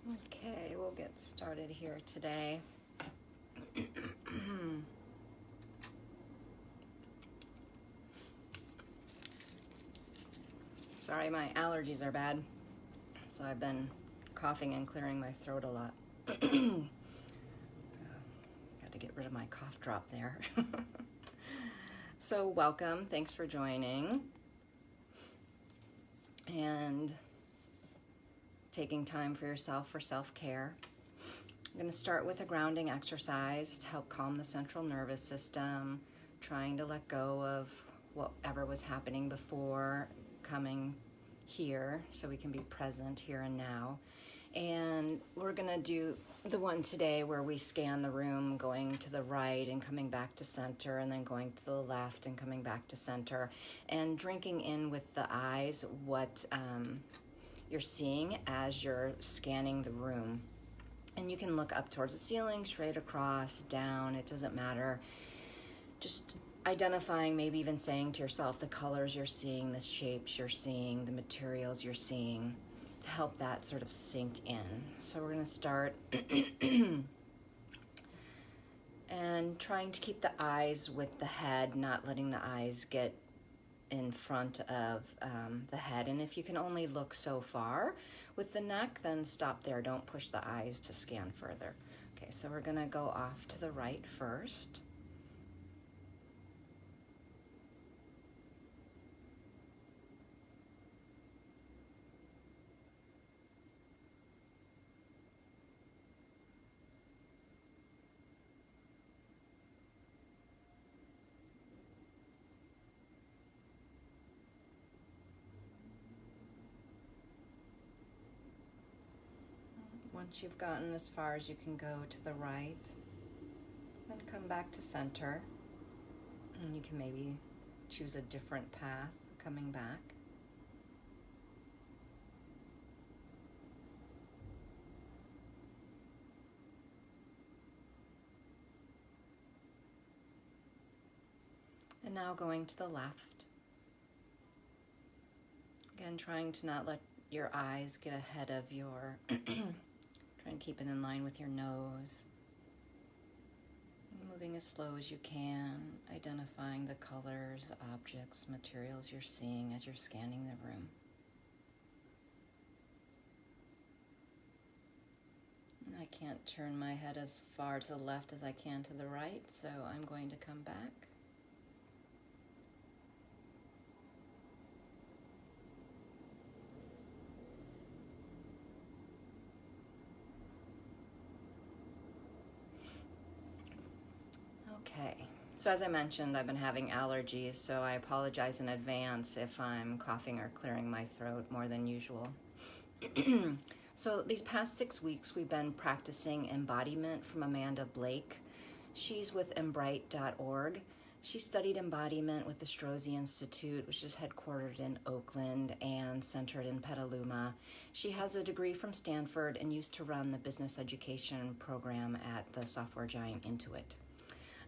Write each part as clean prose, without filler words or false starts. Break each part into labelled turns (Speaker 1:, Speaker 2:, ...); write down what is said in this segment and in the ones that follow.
Speaker 1: Okay, we'll get started here today. Sorry, my allergies are bad, so I've been coughing and clearing my throat a lot. Got to get rid of my cough drop there. So welcome, thanks for joining and taking time for yourself for self-care. I'm going to start with a grounding exercise to help calm the central nervous system, trying to let go of whatever was happening before coming here so we can be present here and now. And we're going to do the one today where we scan the room, going to the right and coming back to center, and then going to the left and coming back to center, and drinking in with the eyes what you're seeing as you're scanning the room. And you can look up towards the ceiling, straight across, down, it doesn't matter. Just identifying, maybe even saying to yourself the colors you're seeing, the shapes you're seeing, the materials you're seeing, to help that sort of sink in. So we're going to start and trying to keep the eyes with the head, not letting the eyes get in front of the head. And if you can only look so far with the neck, then stop there. Don't push the eyes to scan further. Okay, so we're going to go off to the right first. Once you've gotten as far as you can go to the right, then come back to center. And you can maybe choose a different path coming back. And now going to the left. Again, trying to not let your eyes get ahead of your try and keep it in line with your nose. Moving as slow as you can, identifying the colors, objects, materials you're seeing as you're scanning the room. And I can't turn my head as far to the left as I can to the right, so I'm going to come back. Okay, so as I mentioned, I've been having allergies, so I apologize in advance if I'm coughing or clearing my throat more than usual. So these past 6 weeks, we've been practicing embodiment from Amanda Blake. She's with Embright.org. She studied embodiment with the Strozzi Institute, which is headquartered in Oakland and centered in Petaluma. She has a degree from Stanford and used to run the business education program at the software giant Intuit.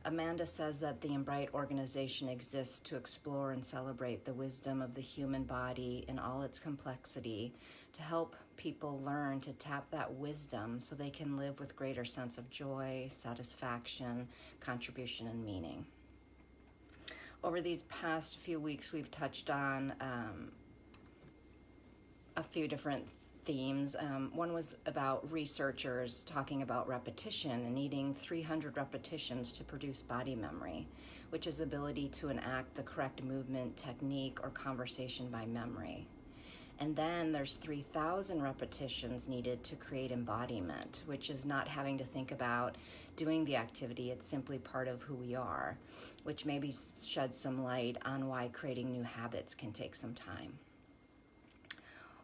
Speaker 1: Amanda says that the Embryte organization exists to explore and celebrate the wisdom of the human body in all its complexity, to help people learn to tap that wisdom so they can live with greater sense of joy, satisfaction, contribution, and meaning. Over these past few weeks, we've touched on a few different themes. One was about researchers talking about repetition and needing 300 repetitions to produce body memory, which is the ability to enact the correct movement, technique, or conversation by memory. And then there's 3,000 repetitions needed to create embodiment, which is not having to think about doing the activity. It's simply part of who we are, which maybe sheds some light on why creating new habits can take some time.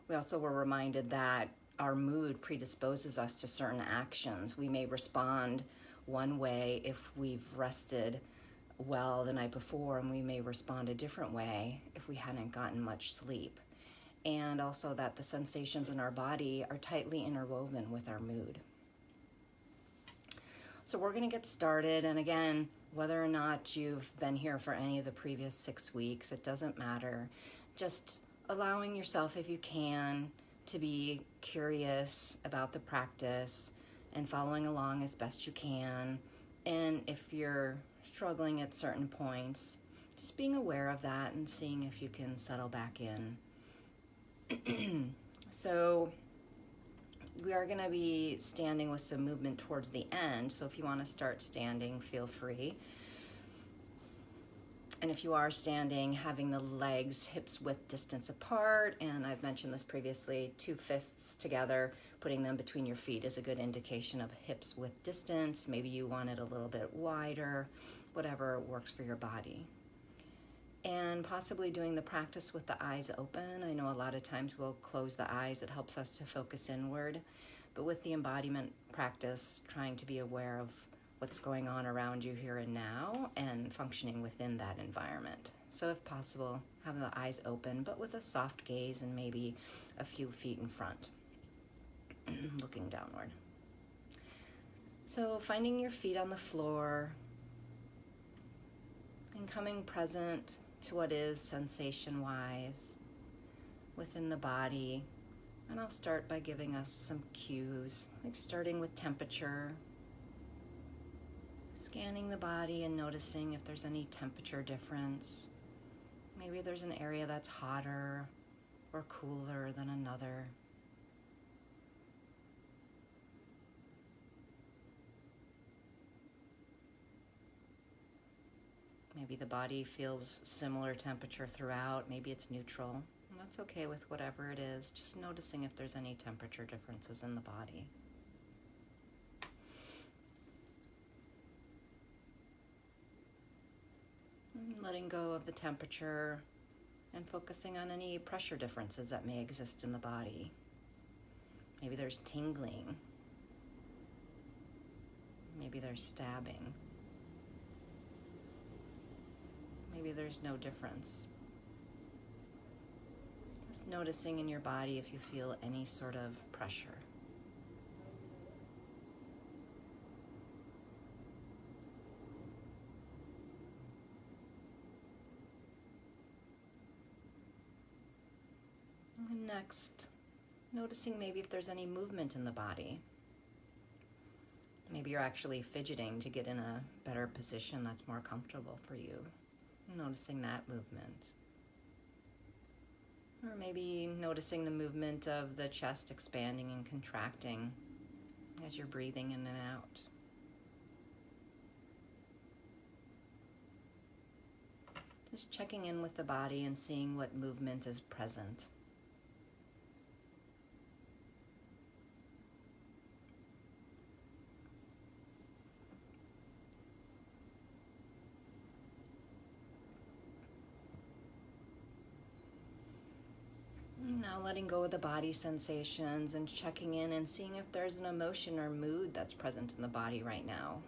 Speaker 1: We also were reminded that our mood predisposes us to certain actions. We may respond one way if we've rested well the night before, and we may respond a different way if we hadn't gotten much sleep. And also that the sensations in our body are tightly interwoven with our mood. So we're going to get started, and again, whether or not you've been here for any of the previous 6 weeks, it doesn't matter. Just allowing yourself, if you can, to be curious about the practice and following along as best you can. And if you're struggling at certain points, just being aware of that and seeing if you can settle back in. So we are going to be standing with some movement towards the end. So if you want to start standing, feel free. And if you are standing, having the legs hips width distance apart, and I've mentioned this previously, 2 fists together, putting them between your feet is a good indication of hips width distance. Maybe you want it a little bit wider, whatever works for your body. And possibly doing the practice with the eyes open. I know a lot of times we'll close the eyes. It helps us to focus inward. But with the embodiment practice, trying to be aware of what's going on around you here and now and functioning within that environment. So if possible, have the eyes open, but with a soft gaze and maybe a few feet in front, looking downward. So finding your feet on the floor and coming present to what is sensation-wise within the body. And I'll start by giving us some cues, like starting with temperature, scanning the body and noticing if there's any temperature difference. Maybe there's an area that's hotter or cooler than another. Maybe the body feels similar temperature throughout. Maybe it's neutral. And that's okay with whatever it is. Just noticing if there's any temperature differences in the body. And letting go of the temperature and focusing on any pressure differences that may exist in the body. Maybe there's tingling. Maybe there's stabbing. Maybe there's no difference. Just noticing in your body if you feel any sort of pressure. And next, noticing maybe if there's any movement in the body. Maybe you're actually fidgeting to get in a better position that's more comfortable for you. Noticing that movement. Or maybe noticing the movement of the chest expanding and contracting as you're breathing in and out. Just checking in with the body and seeing what movement is present. Now letting go of the body sensations and checking in and seeing if there's an emotion or mood that's present in the body right now.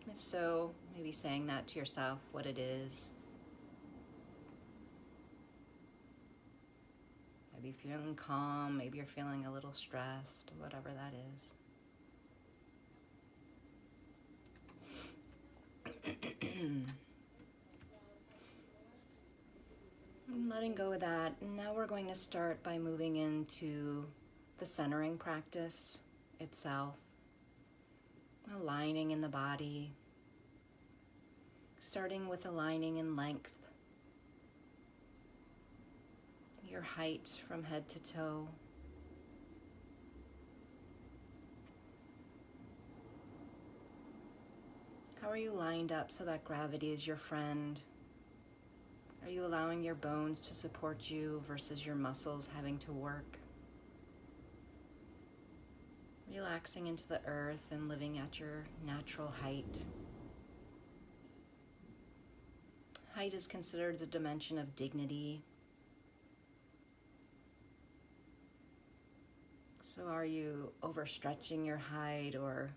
Speaker 1: If so, maybe saying that to yourself, what it is. Maybe you're feeling calm, maybe you're feeling a little stressed, whatever that is. Letting go of that. And now we're going to start by moving into the centering practice itself. Aligning in the body. Starting with aligning in length. Your height from head to toe. How are you lined up so that gravity is your friend? Are you allowing your bones to support you versus your muscles having to work? Relaxing into the earth and living at your natural height. Height is considered the dimension of dignity. So are you overstretching your height or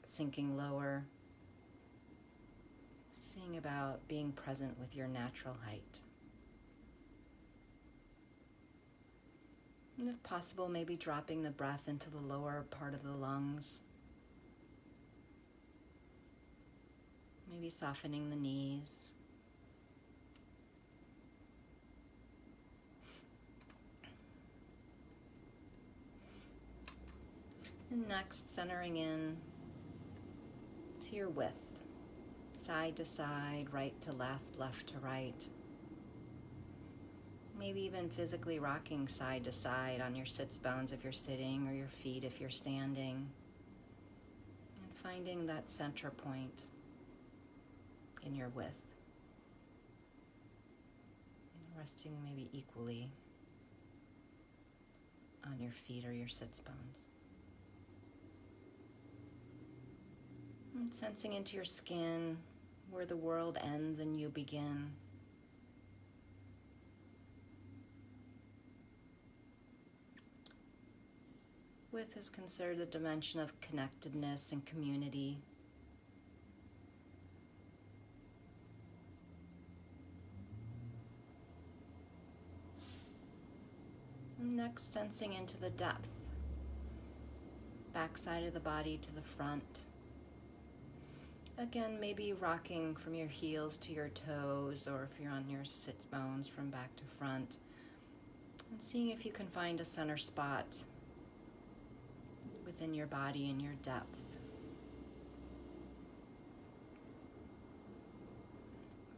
Speaker 1: sinking lower? Seeing about being present with your natural height. And if possible, maybe dropping the breath into the lower part of the lungs. Maybe softening the knees. And next, centering in to your width, side to side, right to left, left to right. Maybe even physically rocking side to side on your sits bones if you're sitting, or your feet if you're standing. And finding that center point in your width. And resting maybe equally on your feet or your sits bones. And sensing into your skin where the world ends and you begin. Width is considered a dimension of connectedness and community. Next, sensing into the depth. Backside of the body to the front. Again, maybe rocking from your heels to your toes, or if you're on your sits bones, from back to front. And seeing if you can find a center spot within your body and your depth.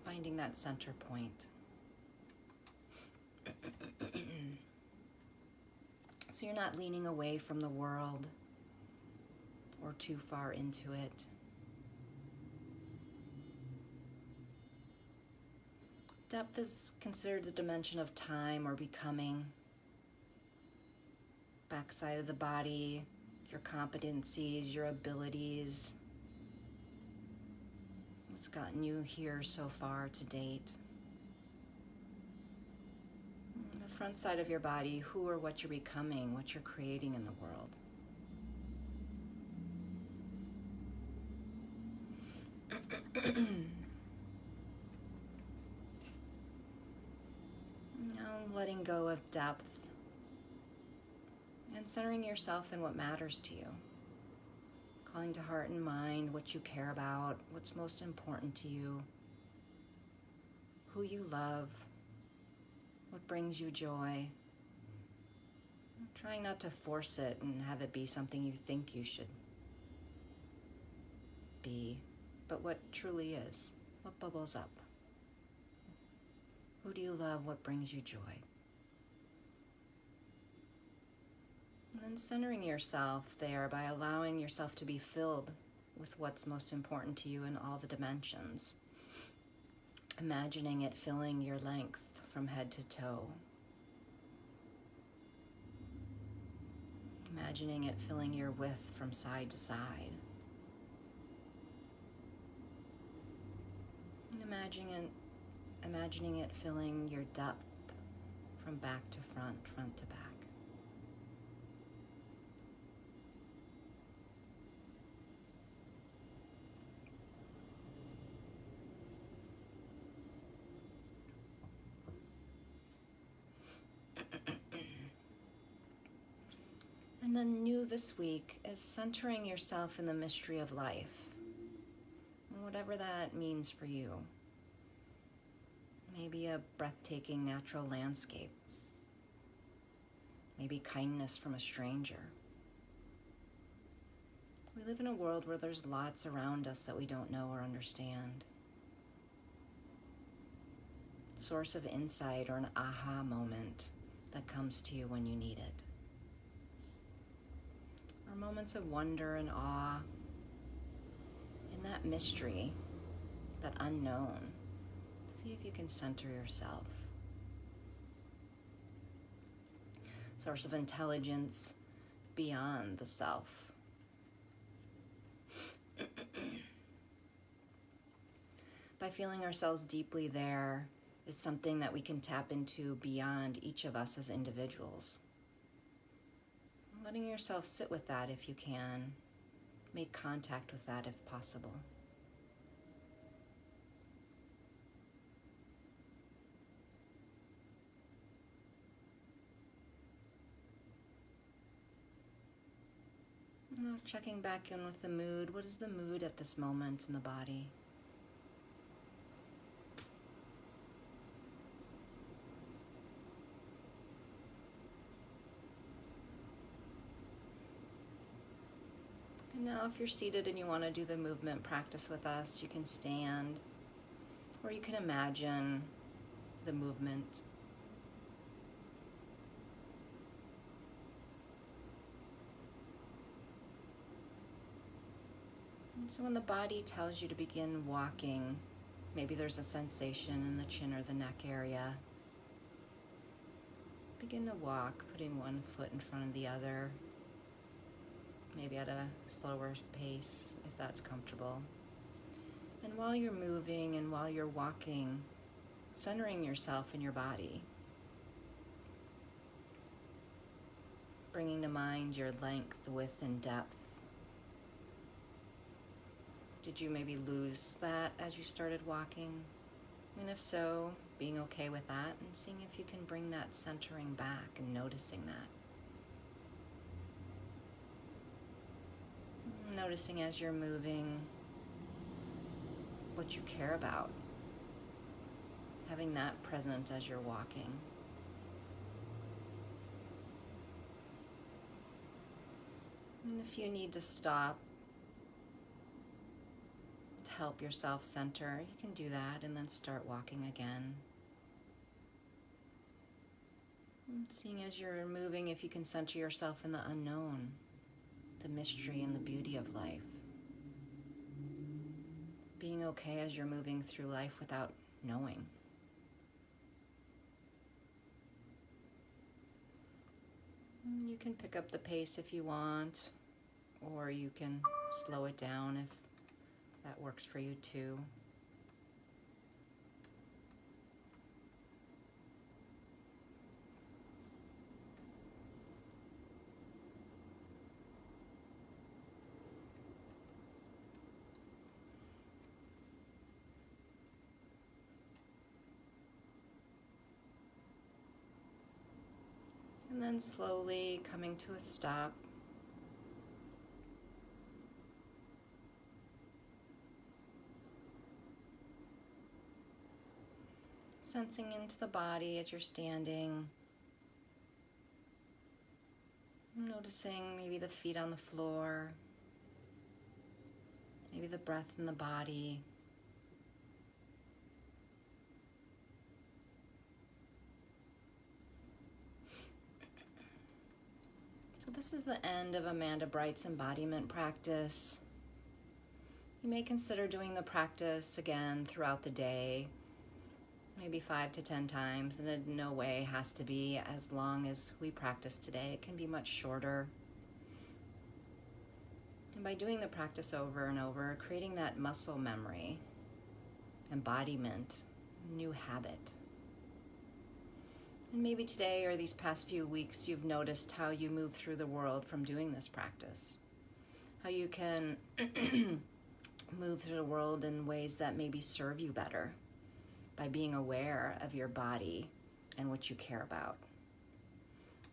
Speaker 1: Finding that center point. So you're not leaning away from the world or too far into it. Depth is considered the dimension of time or becoming. Backside of the body, your competencies, your abilities. What's gotten you here so far to date. The front side of your body, who or what you're becoming, what you're creating in the world. Now letting go of depth and centering yourself in what matters to you. Calling to heart and mind what you care about, what's most important to you, who you love, what brings you joy. Trying not to force it and have it be something you think you should be, but what truly is, what bubbles up. Who do you love? What brings you joy? And then centering yourself there by allowing yourself to be filled with what's most important to you in all the dimensions. Imagining it filling your length from head to toe. Imagining it filling your width from side to side. And imagining it filling your depth from back to front, front to back. And then new this week is centering yourself in the mystery of life, whatever that means for you. Maybe a breathtaking natural landscape. Maybe kindness from a stranger. We live in a world where there's lots around us that we don't know or understand. Source of insight or an aha moment that comes to you when you need it. Or moments of wonder and awe in that mystery, that unknown. See if you can center yourself. Source of intelligence beyond the self. By feeling ourselves deeply there is something that we can tap into beyond each of us as individuals. Letting yourself sit with that if you can. Make contact with that if possible. Now checking back in with the mood. What is the mood at this moment in the body? Now, if you're seated and you want to do the movement practice with us, you can stand, or you can imagine the movement. And so when the body tells you to begin walking, maybe there's a sensation in the chin or the neck area. Begin to walk, putting one foot in front of the other, maybe at a slower pace if that's comfortable. And while you're moving and while you're walking, centering yourself in your body, bringing to mind your length, width, and depth. Did you maybe lose that as you started walking? And if so, being okay with that and seeing if you can bring that centering back and noticing that. Noticing as you're moving what you care about. Having that present as you're walking. And if you need to stop to help yourself center, you can do that and then start walking again. And seeing as you're moving, if you can center yourself in the unknown, the mystery and the beauty of life. Being okay as you're moving through life without knowing. You can pick up the pace if you want, or you can slow it down if that works for you too. And then slowly coming to a stop. Sensing into the body as you're standing. Noticing maybe the feet on the floor. Maybe the breath in the body. So this is the end of Amanda Bright's embodiment practice. You may consider doing the practice again throughout the day, maybe 5 to 10 times, and in no way has to be as long as we practice today. It can be much shorter. And by doing the practice over and over, creating that muscle memory, embodiment, new habit. And maybe today or these past few weeks, you've noticed how you move through the world from doing this practice. How you can move through the world in ways that maybe serve you better by being aware of your body and what you care about.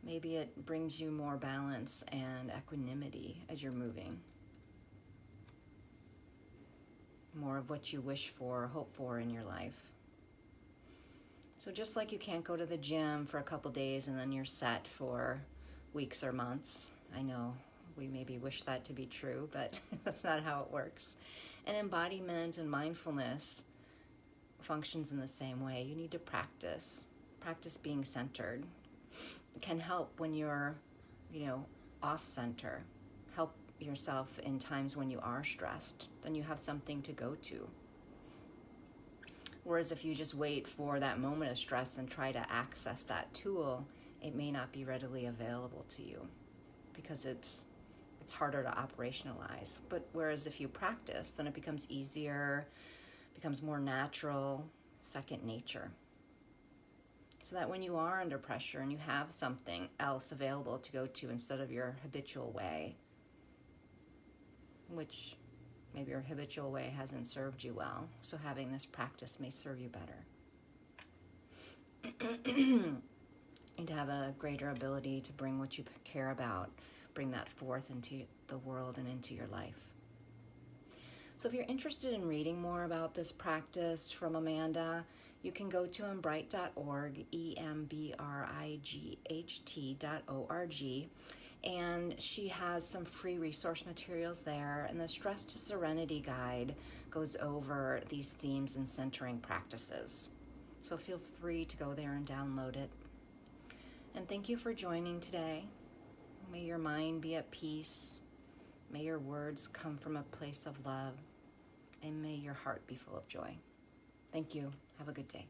Speaker 1: Maybe it brings you more balance and equanimity as you're moving. More of what you wish for, hope for in your life. So just like you can't go to the gym for a couple days and then you're set for weeks or months. I know we maybe wish that to be true, but that's not how it works. And embodiment and mindfulness functions in the same way. You need to practice being centered. It can help when you're, off center. Help yourself in times when you are stressed. Then you have something to go to. Whereas if you just wait for that moment of stress and try to access that tool, it may not be readily available to you because it's harder to operationalize. But whereas if you practice, then it becomes easier, becomes more natural, second nature. So that when you are under pressure and you have something else available to go to instead of your habitual way, which maybe your habitual way hasn't served you well, so having this practice may serve you better. And to have a greater ability to bring what you care about, bring that forth into the world and into your life. So if you're interested in reading more about this practice from Amanda, you can go to embright.org, embright.org, And she has some free resource materials there. And the Stress to Serenity guide goes over these themes and centering practices. So feel free to go there and download it. And thank you for joining today. May your mind be at peace. May your words come from a place of love. And may your heart be full of joy. Thank you. Have a good day.